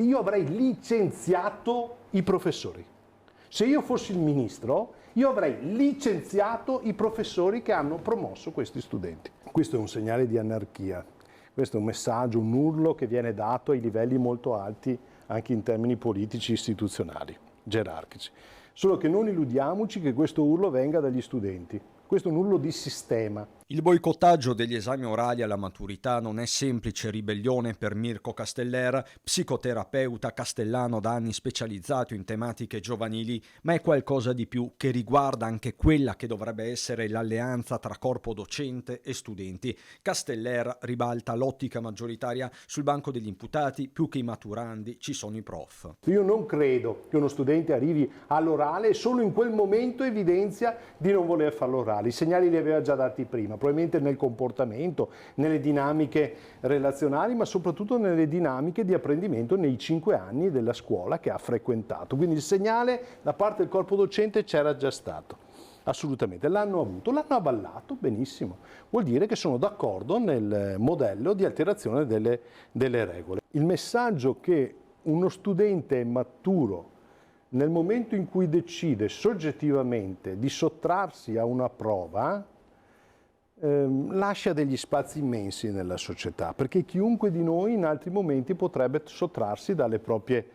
Io avrei licenziato i professori. Se io fossi il ministro, io avrei licenziato i professori che hanno promosso questi studenti. Questo è un segnale di anarchia, questo è un messaggio, un urlo che viene dato ai livelli molto alti anche in termini politici, istituzionali, gerarchici. Solo che non illudiamoci che questo urlo venga dagli studenti. Questo è un urlo di sistema. Il boicottaggio degli esami orali alla maturità non è semplice ribellione per Mirko Casteller, psicoterapeuta castellano da anni specializzato in tematiche giovanili, ma è qualcosa di più che riguarda anche quella che dovrebbe essere l'alleanza tra corpo docente e studenti. Casteller ribalta l'ottica maggioritaria: sul banco degli imputati, più che i maturandi, ci sono i prof. Io non credo che uno studente arrivi all'orale e solo in quel momento evidenzia di non voler fare l'orale. I segnali li aveva già dati prima, probabilmente nel comportamento, nelle dinamiche relazionali, ma soprattutto nelle dinamiche di apprendimento nei 5 anni della scuola che ha frequentato. Quindi il segnale da parte del corpo docente c'era già stato. Assolutamente, l'hanno avuto, l'hanno avallato, benissimo. Vuol dire che sono d'accordo nel modello di alterazione delle regole. Il messaggio che uno studente maturo, nel momento in cui decide soggettivamente di sottrarsi a una prova, lascia degli spazi immensi nella società, perché chiunque di noi in altri momenti potrebbe sottrarsi dalle proprie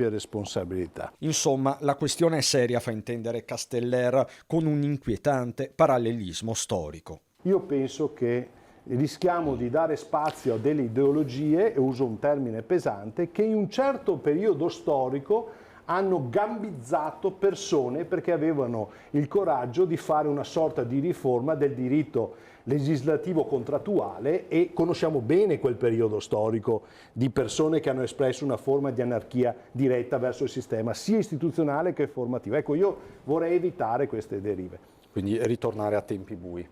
responsabilità. Insomma, la questione è seria, fa intendere Casteller, con un inquietante parallelismo storico. Io penso che rischiamo di dare spazio a delle ideologie, e uso un termine pesante, che in un certo periodo storico hanno gambizzato persone perché avevano il coraggio di fare una sorta di riforma del diritto legislativo contrattuale, e conosciamo bene quel periodo storico di persone che hanno espresso una forma di anarchia diretta verso il sistema, sia istituzionale che formativo. Ecco, io vorrei evitare queste derive. Quindi ritornare a tempi bui.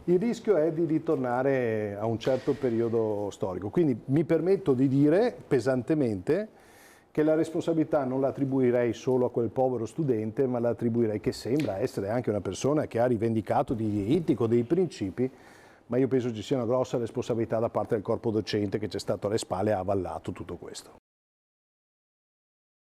Il rischio è di ritornare a un certo periodo storico, quindi mi permetto di dire pesantemente che la responsabilità non la attribuirei solo a quel povero studente, ma la attribuirei, che sembra essere anche una persona che ha rivendicato dei diritti, con dei principi, ma io penso ci sia una grossa responsabilità da parte del corpo docente che c'è stato alle spalle e ha avallato tutto questo.